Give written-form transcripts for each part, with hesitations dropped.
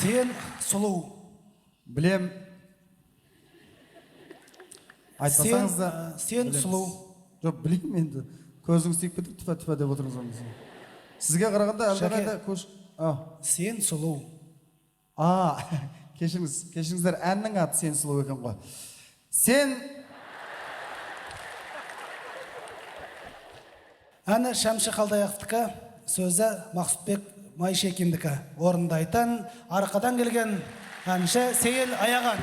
Сен сұлу. Білем. Айтпасаңыз да. Сен сұлу. Жоқ, білеймін енді. Көзіңіз тиіп кетіп түпә-түпә деп отырыңыз оны. Сізге қарағанда әлдеқайда көш... Сен сұлу. Кешіріңіздер, әннің аты Сен сұлу екен ғой. Сен... Әні Шәмші Қалдаяқовтікі, сөзі Мақсұтбек Майшекиндікі. Орындайтын арқадан келген әнші Сейіл Аяған.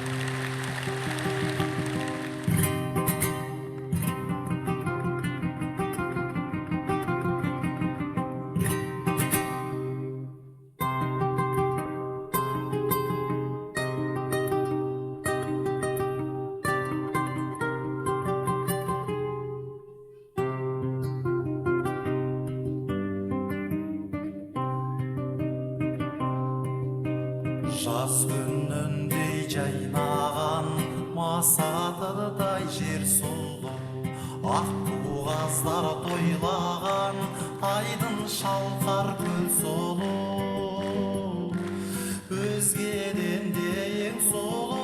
Жаз күніндей жайнаған масатыдай жер сұлу, ақ туғаздар тойлаған айдын шалқар көл сұлу. Өзгеден де ең сұлу,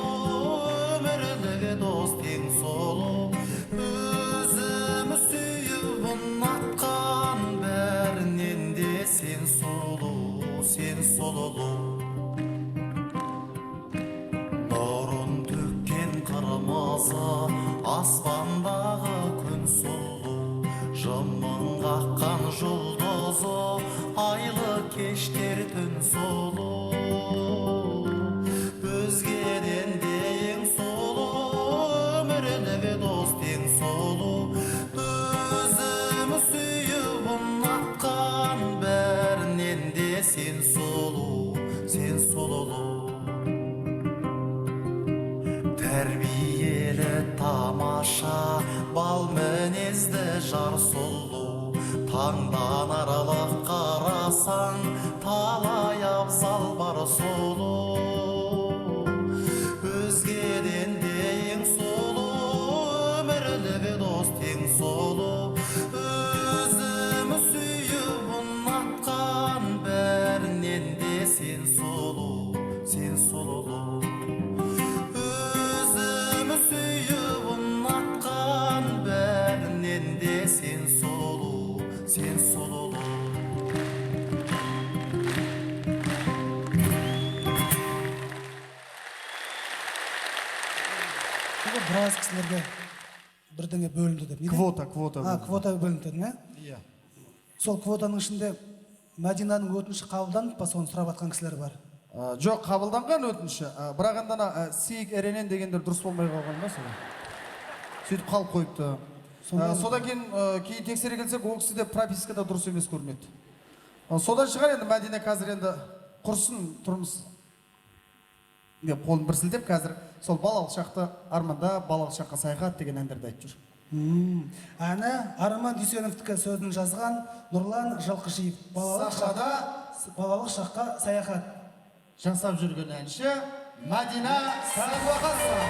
өмірлігі дос тең сұлу. Өзімі сүйіп ұнатқан бәрінен де сен сұлу, сен сұлулу. Аспандағы күн сұлу, жымың қаққан жұлдызы, айлы кештер түн сұлу. Өзгеден де ең сұлу, өмірлігі дос тең сұлу. Өзімі сүйіп ұнатқан бәрінен де сен сұлу, сен сұлулу. Тәрбиелі тамаша, бал мінезді жар сұлу. Таңдан аралық қарасаң, талай абзал бар сұлу. Өзгеден де ең сұлу, өмірлігі дос тең сұлу. Өзімі сүйіп ұнатқан бәрінен де сен сұлу, сен сұлулу. Сен сұлу, сен сұлулу. Біраз кісілерге бірдеңе бөлінді деп. Квота. Квота бөлінді деді ме? Иә. Сол квотаның ішінде Мәдинаның өтініші қабылданып па, соны сұрап жатқан кісілер бар? Жоқ, қабылданған өтініші. Бірақ андана Сейік Еренен дегендер дұрыс болмай қалған ба солай? Сөйтіп қалып қойыпты. Содан кейін тексере келсек, ол кісіде пропискада дұрыс емес көрінеді. Содан шығар енді Мәдина қазір енді құрсын тұрмыс. Қолын бір сілтеп қазір сол балалық шақты арманда, балалық шаққа саяхат деген әндерді айтып жүр. Әні Арман Дүйсеновтікі сөзін жазған Нұрлан Жалқышиев. Балалық шаққа саяхат жасап жүрген әнші Мәдина Сәдуақасова.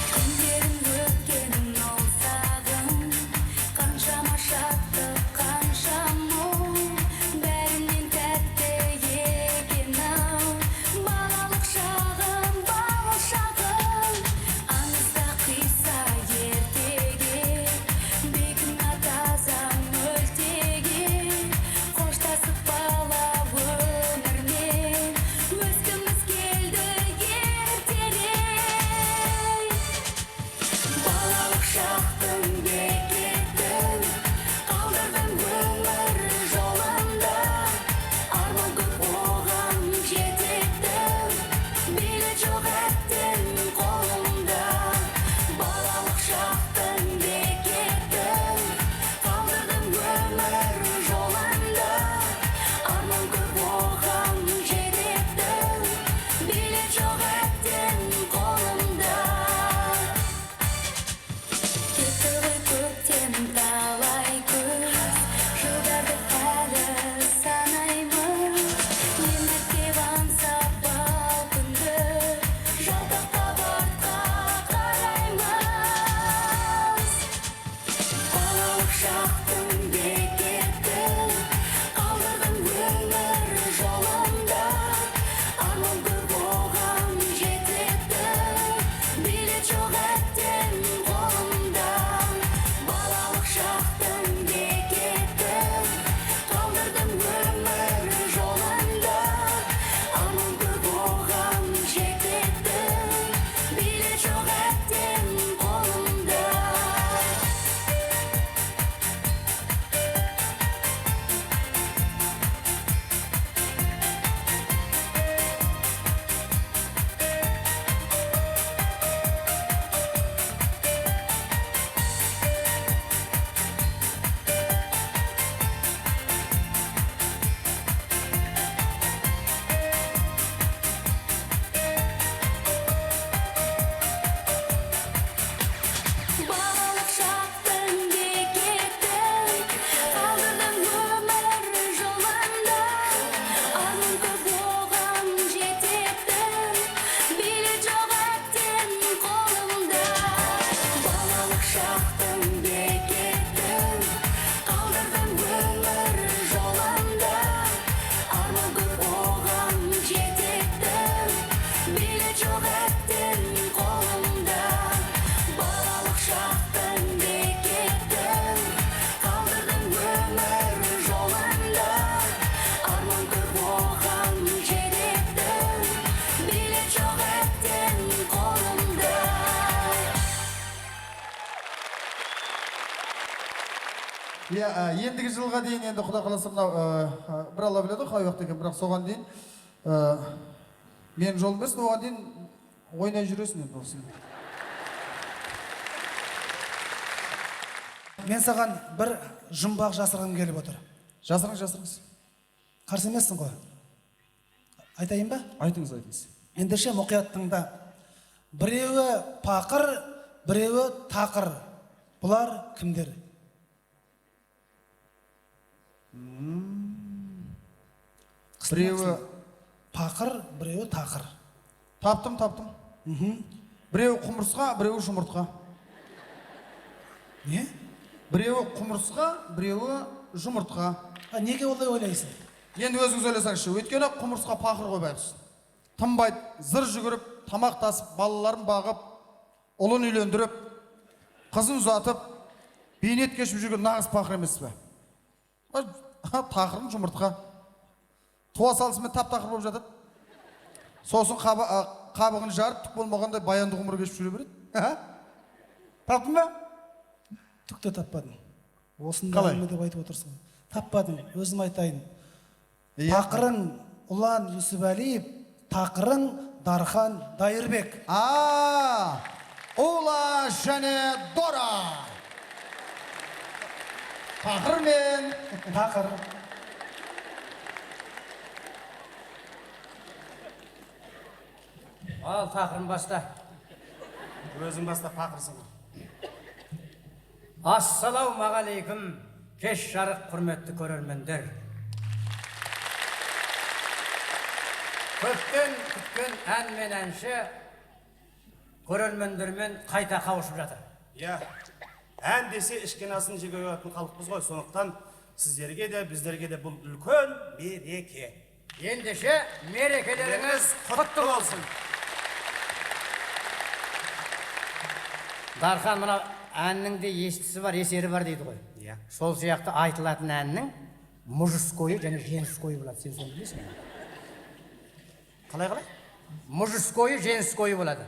Күнде Иә, ендігі жылға дейін енді Құда қаласа мынау бір алла біледі қай уақыт екен, бірақ соған дейін мен жол емес, оған дейін ойнай жүресің енді осыны. Мен саған бір жұмбақ жасырғым келіп отыр. Жасырыңыз. Қарсы емессің ғой? Айтайын ба? Айтыңыз. Ендеше мұқият тыңда. Біреуі пақыр, біреуі тақыр. Бұлар кімдер? Біреуі пақыр, біреуі тақыр. Таптым. Біреуі құмырсқа, біреуі жұмыртқа. Не? Біреуі құмырсқа, біреуі жұмыртқа. Неге олай ойлайсың? Енді өзіңіз ойласаңызшы, өйткені құмырсқа пақыр ғой байқұс. Тынбайды, зыр жүгіріп, тамақ тасып, балаларын бағып, ұлын үйлендіріп, қызын ұзатып, бейнет кешіп жүрген нағыз пақыр емес пе? Тақырын жұмыртқа. Туа салысымен тап-тақыр болып жатады. Сосын қабығын жарып, түк болмағандай баянды ғұмыр кешіп жүре береді. Таптың ба? Түкті таппадың. Осында әңгіме деп айтып отырсың. Таппадың, өзім айтайын. Тақырың Ұлан Юсупәлиев, тақырың Дархан Дайырбек. Ула және Дора. Тақыр мен. Тақыр. Ал тақырын баста. Өзің баста пақырсың. Ассалаумағалейкум, кеш жарық құрметті көрермендер. Көптен күткен ән мен әнші көрермендермен қайта қауышып жатыр. Иә, ән десе ішкен асын жеге қоятын халықпыз ғой, сондықтан сіздерге де біздерге де бұл үлкен мереке. Ендеше мерекелеріңіз құтты болсын. Дархан, мына әннің де естісі бар, есері бар дейді ғой. Иә. Сол сияқты айтылатын әннің мужскойы және женскойы болады. Сен соны білесің бе? Қалай? Мужскойы, женскойы болады.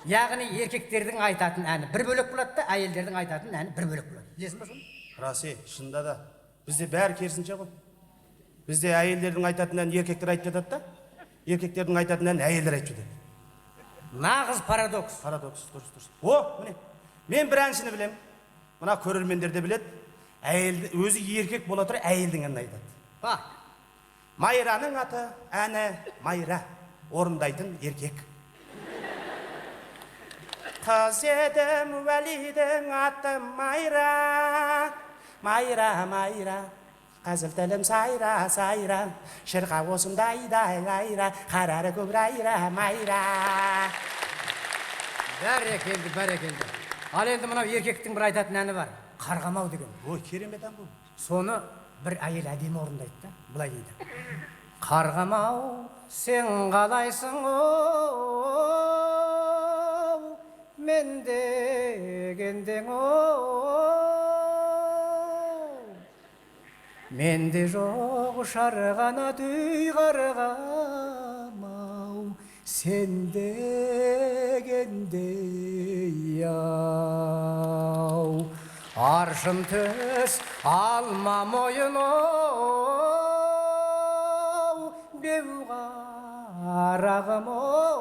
Яғни еркектердің айтатын әні бір бөлек болады да, әйелдердің айтатын әні бір бөлек болады. Білесің бе соны? Расе, шында да. Бізде бәрі керісінше ғой. Бізде әйелдердің айтатын әнін еркектер айтып жатады да, еркектердің айтатын әнін әйелдер айтып жатады. Нағыз парадокс. Парадокс, дұрыс. Міне, мен бір әншіні білем. Мына көрермендер де біледі. Өзі еркек бола тұра әйелдің әнін айтады. Майраның аты әні Майра, орындайтын еркек. Қыз едім уәлидің аты Майра, Майра, қазір тілім сайра, шырқа осындайдай айра, қарары көбірайра Майра. Бәрекелді. Ал енді мынау еркектің бір айтатын әні бар. Қарғамау деген. Ой, керемет ән бұл. Соны бір әйел әдемі орындайды да, былай дейді. Қарғамау, сен қалайсың оу, мен дегендең оу. Менде жоқ шарғанат үй қарғамау, сен дегендей ау. Аршын төс алма мойын оу, беу қарағым оу.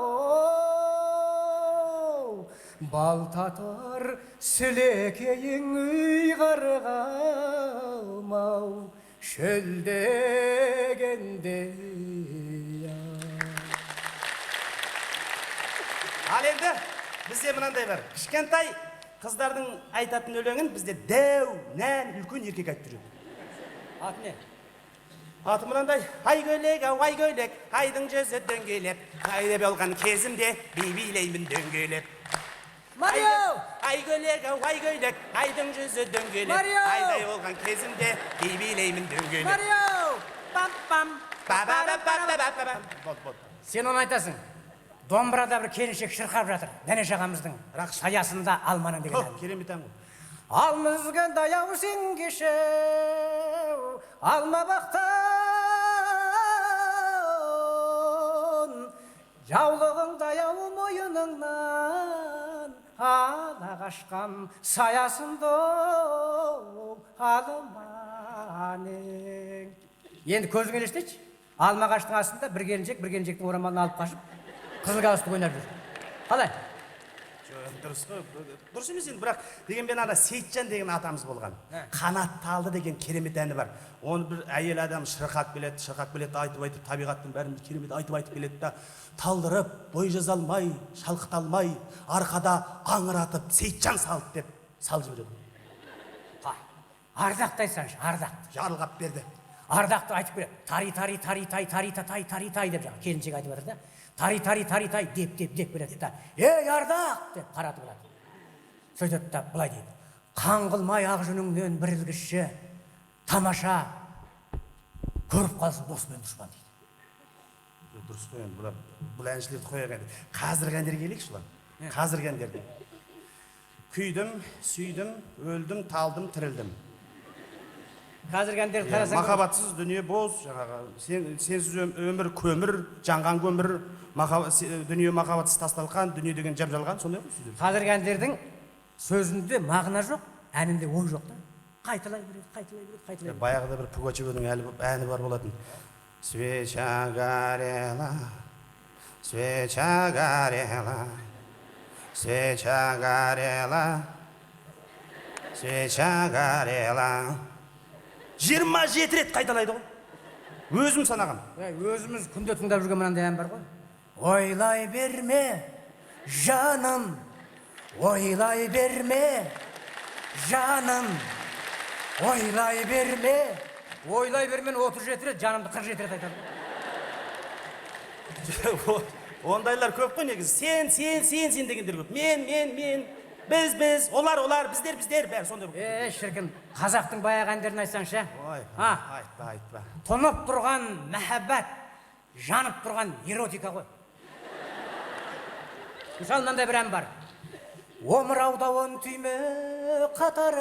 Бал татар сілекейің үй қарғам ау, шөлдегендей ау. Ал енді бізде мынандай бар. Кішкентай қыздардың айтатын өлеңін бізде дәу, нән, үлкен еркек айтып жүреді. Аты не? Аты мынандай: ай көйлек, ай көйлек, айдың жүзі дөңгелеп, қайда болған кезімде билеймін дөңгелеп. Марио! Ай көйлек, айдың жүзі дөңгелеп, Марио! қайда болған кезімде билеймін дөңгелеп. Марио! Пам-пам, ба-ба-ба-ба-ба-ба-ба. Сен оны айтасың. Домбырада бір келіншек шырқап жатыр. Дәнеш ағамыздың саясында алманың деген ән. Керемет ән ғой. Алмызған даяу сен кешеу, алма бақтан, жаулығың даяу мойыныңнан, ала қашқам саясында алманың. Енді көзің елестетші. Алма ағаштың астында бір келіншектің орамалын алып қашып, қызыл галстук ойнап жүр. Қалай? Дұрыс қой. Дұрыс емес енді, бірақ дегенмен ана Сейітжан деген атамыз болған. Қанат талды деген керемет әні бар. Оны бір әйел адам шырқап келеді, айтып табиғаттың бәрін керемет айтып келеді да, талдырып, бой жаза алмай, шалқыта алмай, арқада аңыратып, Сейітжан салды деп салып жібереді. Ардақты айтсаңшы, ардақты. Жарылғап берді. Ардақты айтып береді. Тари деп жаңа келіншек айтып жатыр да. Тари деп береді да. Ей, ардақ деп қаратып алады. Сөйтеді да былай дейді. Қаңғылмай ақ жүніңнен бір ілгішші, тамаша, көріп қалсын дос пен дұшпан дейді. Дұрыс қой енді, бұл әншілерді қояқ енді. Қазіргі әндерге келейікші ұлан. Қазіргі әндерге. Күйдім, сүйдім, өлдім, талдым, тірілдім. Қазіргі әндерді қарасаң, Махаббатсыз дүние боз, сенсіз өмір көмір, жанған көмір, дүние махаббатсыз тасталған, дүние деген жап-жалған, сондай ғой сөздер. қазіргі әндердің сөзінде мағына жоқ, әнінде ой жоқ та. Қайталай береді. Баяғыда бір Пугачеваның әні бар болатын. Свеча горела, свеча горела, свеча горела, свеча горела. 27 рет қайталайды ғой. Өзім санағам. Өзіміз күнде тыңдап жүрген мынандай ән бар ғой. Ойлай берме, жаным, ойлай берме, жаным, ойлай берме. Ойлай бермен 37 рет, жанымды 47 рет айтады. Ондайлар көп қой негізі. Сен дегендер көп. Мен, біз, олар, біздер, бәрі сондай. Шіркін, қазақтың баяғы әндерін айтсаңшы. Айтпа. Тұнып тұрған мәхәббат, жанып тұрған эротика ғой. Мысалы, мынандай бір ән бар. Омыраудауын түйме, қатар,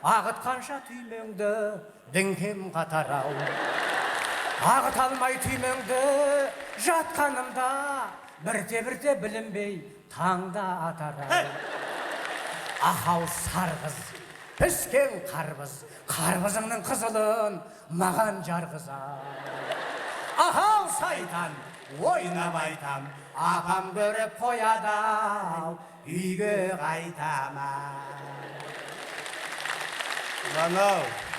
ағытқанша түймеңді, діңкем қатар-ау. Ағыт алмай түймеңді, жатқанымда, бірте білінбей, таңда атар-ау. Ахау сарғыз, піскен қарбызыңның қызылын маған жарғызар. Ахау сайтан, ойнап айтам, апам көріп қояды-ау, үйге қайтаман.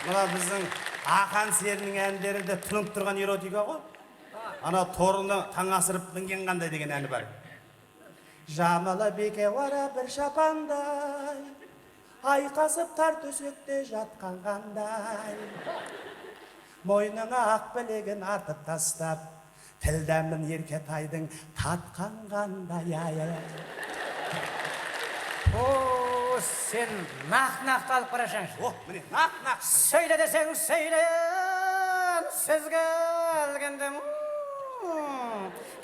Мына біздің Ақан серінің әндерінде тұнып тұрған эротика ғой. Ана торыны таң асырып мінген қандай деген әні бар. Жамала беке вара бір шапандай, айқасып тар төсекте жатқан қандай. Мойныңа ақ білегін артып тастап, тілдәмін еркетайдың татқан қандай. О, сен нақ-нақты алып қарашаңшы. Міне, нақ-нақ. Сөйле десең сөйлен, сөзге әлгендім.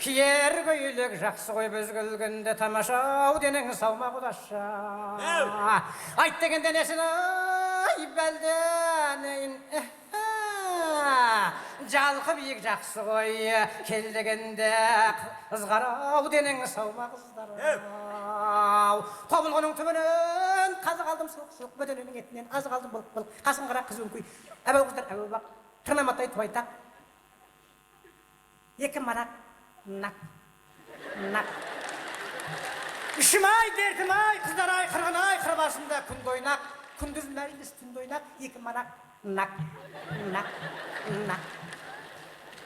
Киер көйлек жақсы ғой біз күлгенде тамаша, денің салма құдаша. Айт дегенде несін ай бәлденейін. Жалқы биік жақсы ғой, кел дегенде қызғарау, денің салма қыздар. Тобылғының түбінен қазық алдым сұлық, бөдененің етінен азық алдым бұл, қасым қара қыз өңкүй. Әбәу қыздар, әбәу бақ, тырнаматтай туайтақ. Екі марақ, нақ. Үшім-ай, дертім-ай, қыздар-ай, қырғын-ай, қырбасында күнді ойнақ. Күндіз мәліліс түнді ойнақ, екі марақ, нақ.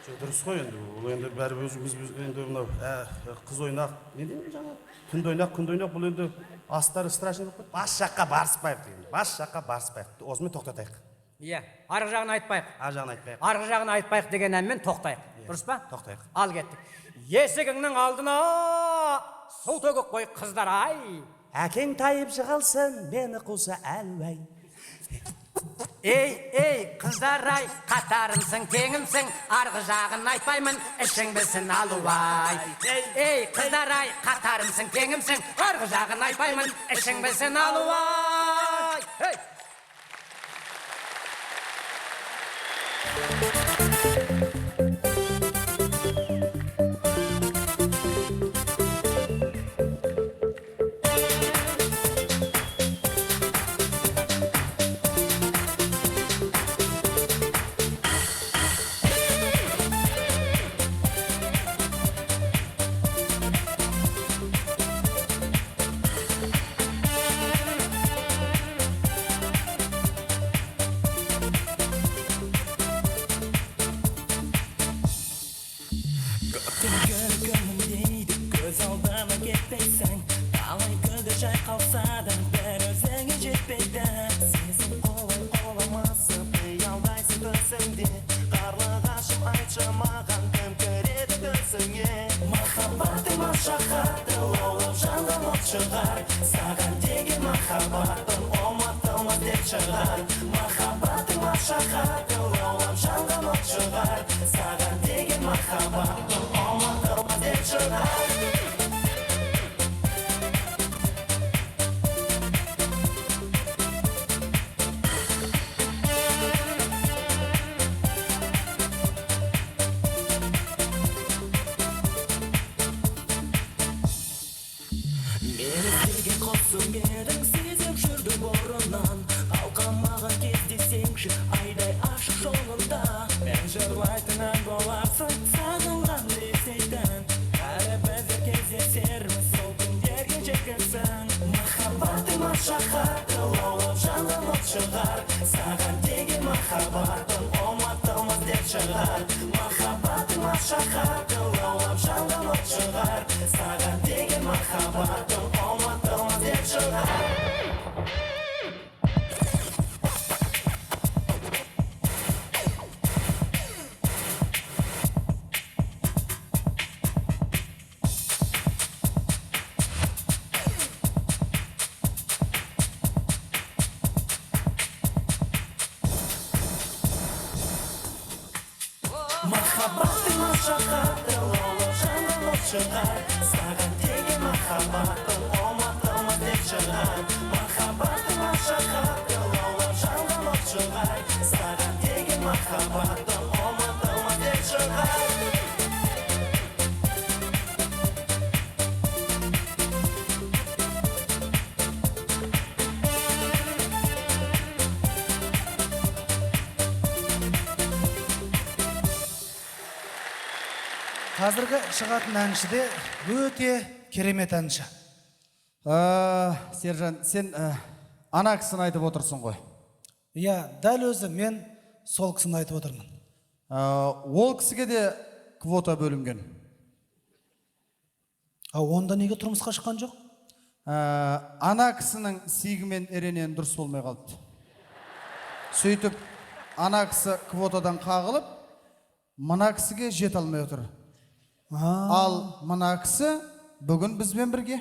Дұрыс қой енді, бұл енді бәрі өзіміз енді мынау қыз ойнақ, не деймін жаңа? Түнді ойнақ, күнді ойнақ, бұл енді астары страшный болып қойды. Бас жаққа барыспайық. Осымен тоқтатайық. Иә, арғы жағын айтпайық. Арғы жағын айтпайық Деген әнмен тоқтайық. Дұрыс па? Тоқтайық. Ал кеттік. Есігіңнің алдына су төгіп қой қыздар-ай. Әкең тайып жығылсын, мені қуса әлуай. Ей, қыздар-ай, қатарымсың, теңімсің, арғы жағын айтпаймын, ішің білсін алуай. Ей, қыздар-ай, қатарымсың, теңімсің, арғы жағын айтпаймын, ішің білсін алуай. Көргім дейді көз алдама кетпейсің Талай гүлді жайқалса да бір өзіңе жетпейді Сезім қолай қоламасы қиялдайсың төсіңде Қарлығашым айтшы маған кім кіреді төсіңе Махаббатың машақатты лаулап жанған от шығар Саған деген махаббатым ұмытылмас деп шығар Махаббатың машақатты лаулап жанған от шығар Саған деген махаббатым ұмытылмас деп шығар Мені іздеген құсым едің сезіп жүрді бұрыннан Қалқамаған кездесеңші айдай ашық жолында Мен жырлайтын ән боларсың сағынған естейтін Әрі біздер кездесерміз сол күндерге жеткенсің Махаббатың машақатты лаулап жанған от шығар Саған деген махаббатым ұмытылмас деп шығар Махаббатың машақатты лаулап жанған от шығар Саған деген махаббатым ұмытылмас деп шығар Махаббатың машақатты лаулап жанған от шығар Саған деген махаббатым ұмытылмас деп шығар Махаббатың машақатты лаулап жанған от шығар Саған деген махаббатым ұмытылмас деп шығар Қазіргі шығатын әнші де өте керемет әнші. Сержан, сен ана кісіні айтып отырсың ғой. Иә, дәл өзі мен сол кісіні айтып отырмын. Ол кісіге де квота бөлінген. Онда неге тұрмысқа шыққан жоқ? Ана кісінің сүйгімен еренен дұрыс болмай қалды. Сөйтіп, ана кісі квотадан қағылып, мына кісіге жет алмай отыр. Ал мына кісі бүгін бізбен бірге.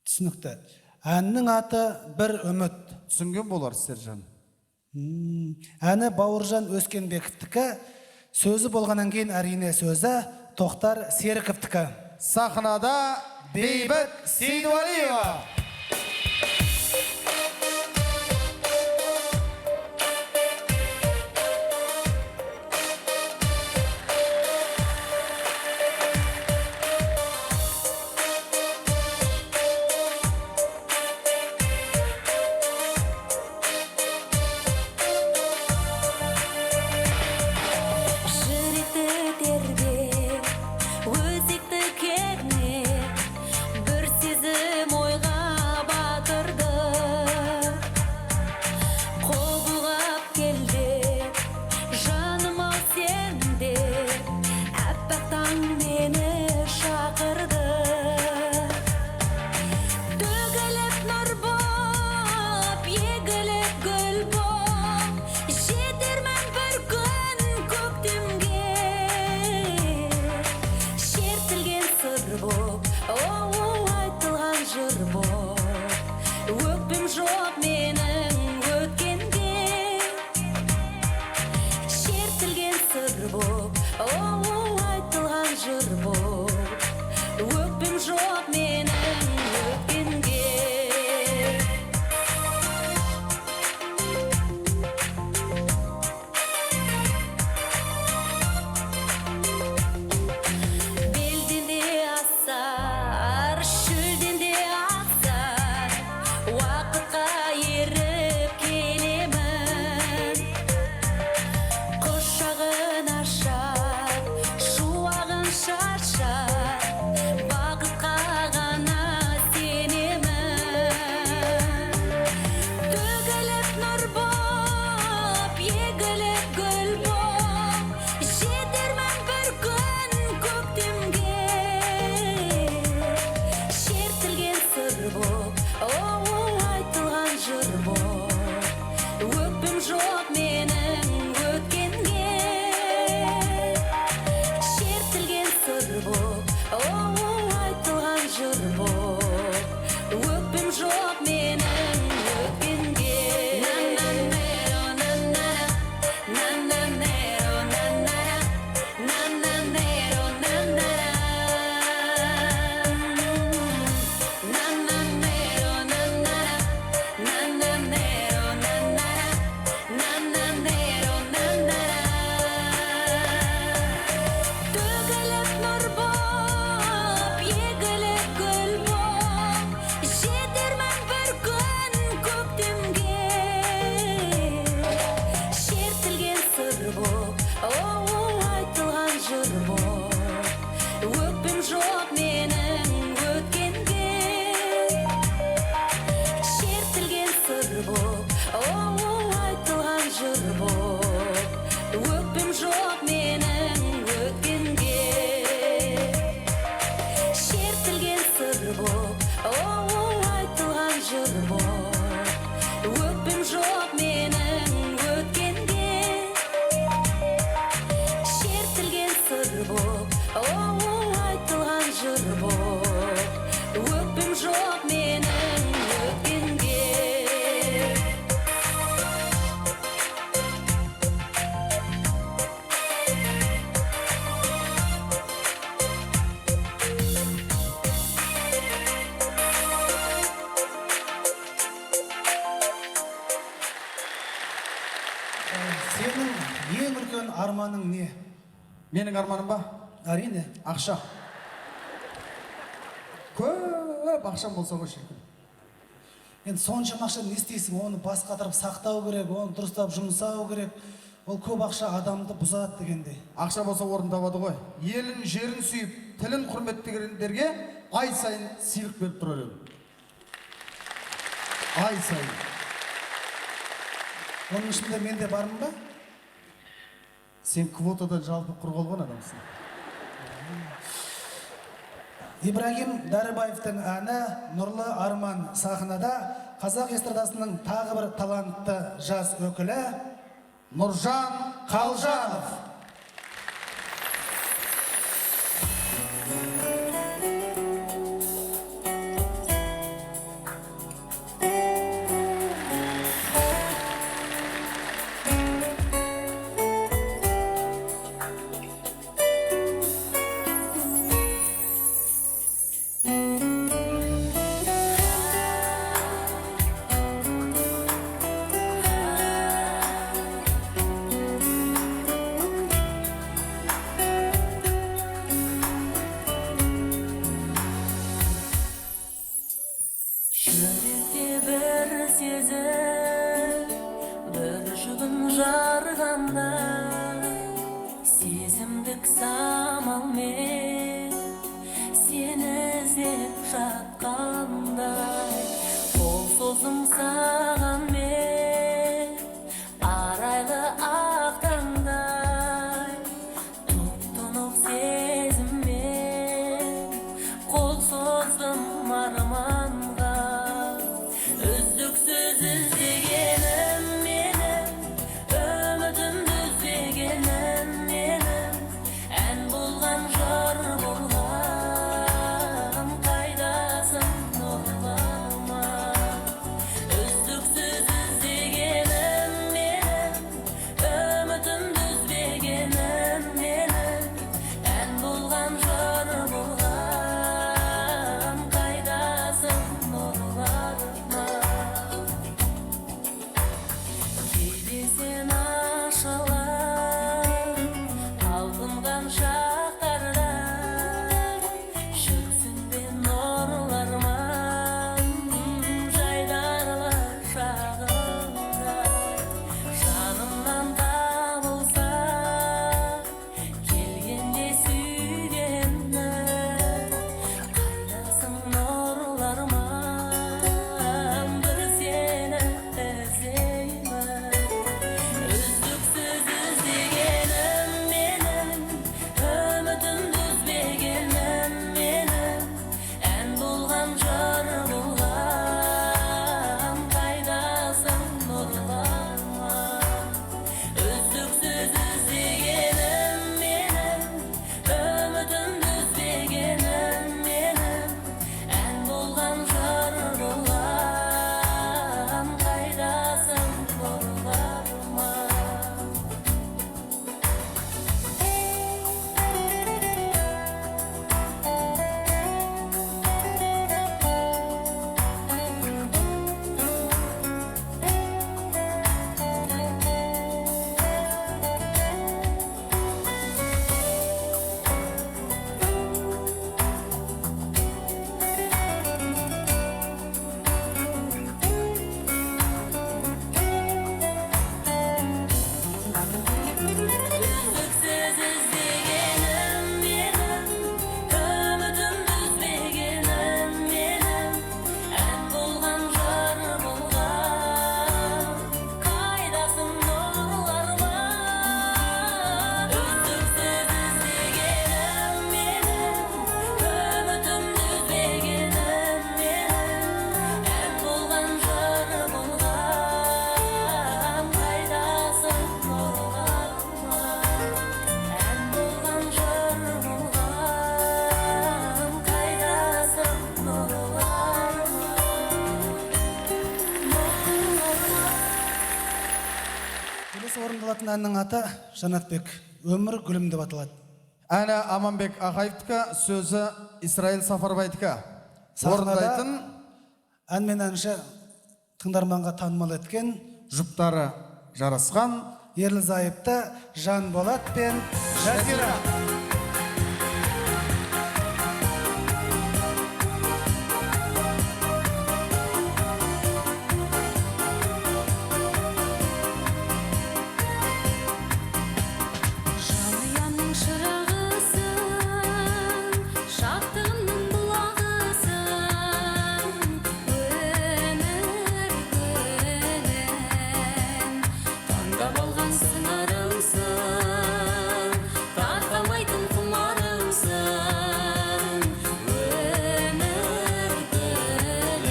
Түсінікті. Әннің аты бір үміт. Түсінген болар, Сержан. Әні Бауыржан Өскенбековтікі, сөзі болғаннан кейін әрине сөзі Тоқтар Серіковтікі. Сахнада Бейбіт Сейдуалиева. Өзекті кернеп, бір сезім ойға арманың не? Менің арманым ба? Әрине. Ақша. Көп ақшам болса ғой шіркін. Енді соншама ақша не істейсің? Оны бас қатырып сақтау керек, оны дұрыстап жұмсау керек. Ол көп ақша адамды бұзады дегендей. Ақша болса орын табады ғой. Елін, жерін сүйіп, тілін құрметтегендерге ай сайын сыйлық беріп тұрар едім. Ай сайын. Оның ішінде мен де бармын ба? Сен квотадан жалпы құр қалған адамсың. Ибрагим Дәрібаевтың әні «Нұрлы арман» сахнада қазақ эстрадасының тағы бір талантты жас өкілі Нұржан Қалжанов. Жүректе бір сезім, бір жұбын жарғанда, сезімдік самалмен сені іздеп жатқандай, қол созым саған мен арайлы ақ таңдай, тұп-тұнық сезіммен қол создым арманға. Үздіксіз іздегенім менің, үмітімді үзбегенім менің, ән болған жар болған, қайдасың нұрлама. Үздіксіз іздегенім менің, үмітімді үзбегенім менің, ән болған жар болған, қайдасың нұрлама. Кейде сен ашылып талпынған шақтарда, жүрсің бе нұрлы арман жайдарлы шағында. Жанымнан табылса келгенде сүйгенім, қайдасың нұрлы арман, бір сені іздеймін. Үздіксіз іздегенім менің, үмітімді үзбегенім менің, ән болған жар болған, қайдасың нұрлы арман. Үздіксіз іздегенім менің, үмітімді үзбегенім менің, ән болған жар болған, қайдасың нұрлы арман. Үздіксіз іздегенім менің, үмітімді үзбегенім менің, ән болған жар болған, қайдасың нұрлы арман. Үздіксіз іздегенім менің, үмітімді үзбегенім менің, ән болған жар болған, қайдасың нұрлы арман. Ән болған жар болған, қайдасың нұрлы арман. Келесі орындалатын әннің аты Жанатбек, «Өмір гүлім» деп аталады. Әні Аманбек Ағаевтікі, сөзі Исраил Сафарбайдікі. Сахнада Орындайтын ән мен әнші тыңдарманға танымал еткен жұптары жарасқан ерлі зайыпты Жанболат пен Жазира. Жанұямның шырағысың, шаттығымның бұлағысың, өмір гүлін таңдап алған сыңарымсың, тарқамайтын құмарымсың, өмір гүлін.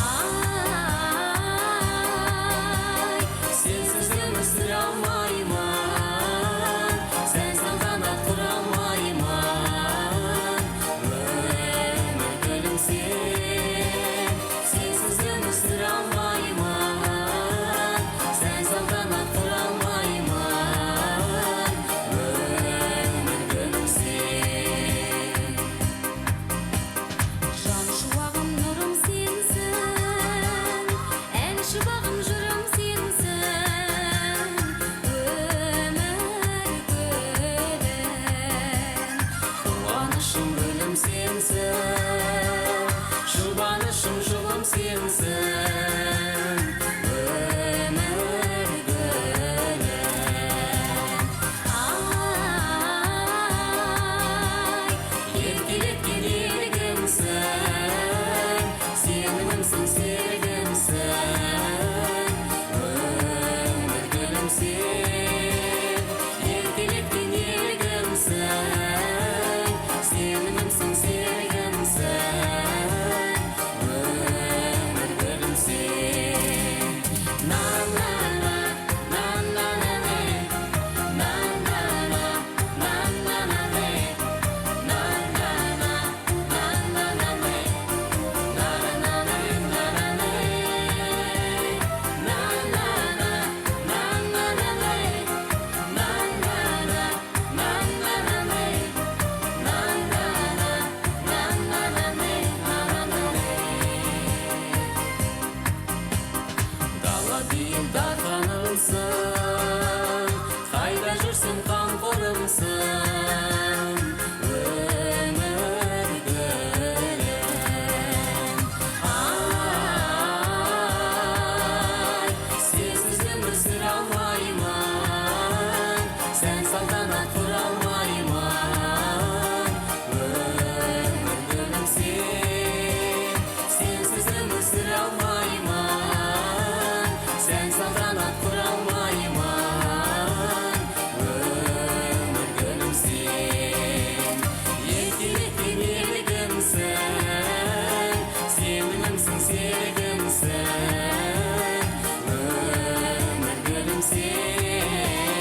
Ай, сенсіз өмір сүре алмаймын, сен салтанат құра алмаймын, өмір гүлім сен. Сенсіз өмір сүре алмаймын, сен салтанат құра алмаймын, өмір гүлім сен. Жан шуағым нұрым сенсің, ән шуағым жырым сенсің, өмір гүлін. Қуанышым гүлім сенсің, жұбанышым жұбым сенсің, өмір гүлін. Ай, еркелеткен елігімсің, сенімімсің серігімсің, өмір гүлім сен. Еркелеткен елігімсің, сенімімсің серігімсің, өмір гүлім сен. На-на-на, на-на-на-на, на-на-на, на-на-на-на, на-на-на, дала дейін дарханымсың, қайда жүрсің қамқорымсың, өмір гүлім. Ай, сенсіз өмір сүре алмаймын, сен салтанат құра алмаймын, өмір гүлім сен. Сенсіз өмір сүре алмаймын, сен салтанат құра алмаймын, өмір гүлім сен. Еркелеткен елігімсің, сенімімсің серігімсің, өмір гүлім сен.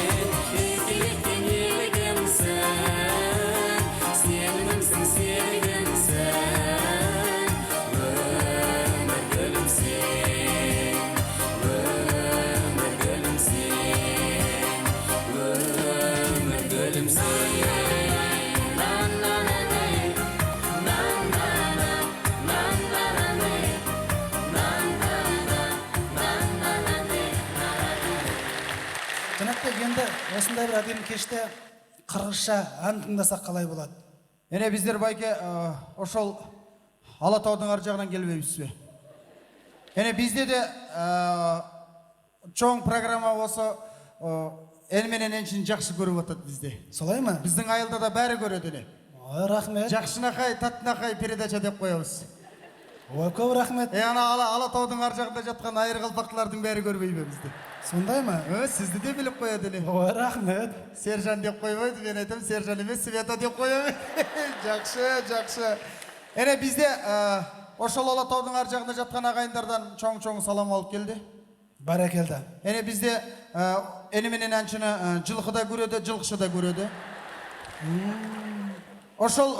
Еркелеткен елігімсің, сенімімсің серігімсің, өмір гүлім сен. Өмір гүлім сен, өмір гүлім сен. На-на-на-на, на-на-на, на-на-на-на, на-на-на, на-на-на-на. Жанатбек, енді осындай бір әдемі кеште қырғызша ән тыңдасақ қалай болады? Ене біздер байке ошол Алатаудың ар жағынан келбейбиз бе? Ене бізде де чоң программа болса эл менен энчини жакшы көрүп атат бизде. Солай ма? Биздин айылда да бәрі көрөт эле. Ой, рахмет. Жакшынакай, таттынакай передача деп коебуз. Ой, көп рахмет. Ана Алатаудың ар жағында жатқан айыр қалпақтылардың бәрі көрбейбі бізді. Сондай ма? Сізді де біліп қояды эле. Ой, рахмет. Сержан деп қойбайды, мен айтам, Сержан емес, Света деп қоямын. Жақсы. Эне бізде ошол Алатаудың ар жағында жатқан ағайындардан чоң салам алып келді. Бәрекелді. Эне бізде эне менен анчыны жылқы да көрөдү, жылқышы да көрөдү. Ошол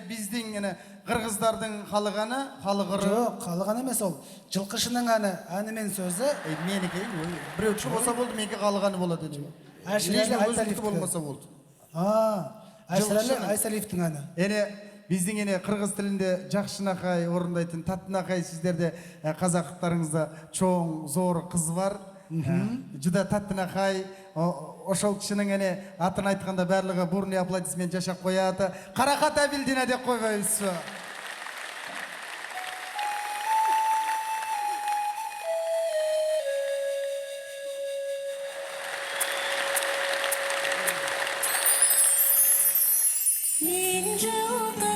биздин эне кыргыздардын халыганы, халыгыры. Жоқ, халыганы емес ол. Жылқышының әні мен сөзі. Меники, біреучі болса болды, меники халыганы болады эне. Әшірәлі Айсалиевтің болмаса болды. Әшірәлі Айсалиевтің әні. Эне биздин эне кыргыз тилинде жакшынакай орындайтын Таттынакай, сиздерде казактарыңызда чоң зор кыз бар. Жүдә таттынақай, ошол кишинин эне атын айтканда барлыгы бурный аплодисмент жашап коят. Каракат Абилдина деп койбойбузбу? Ninja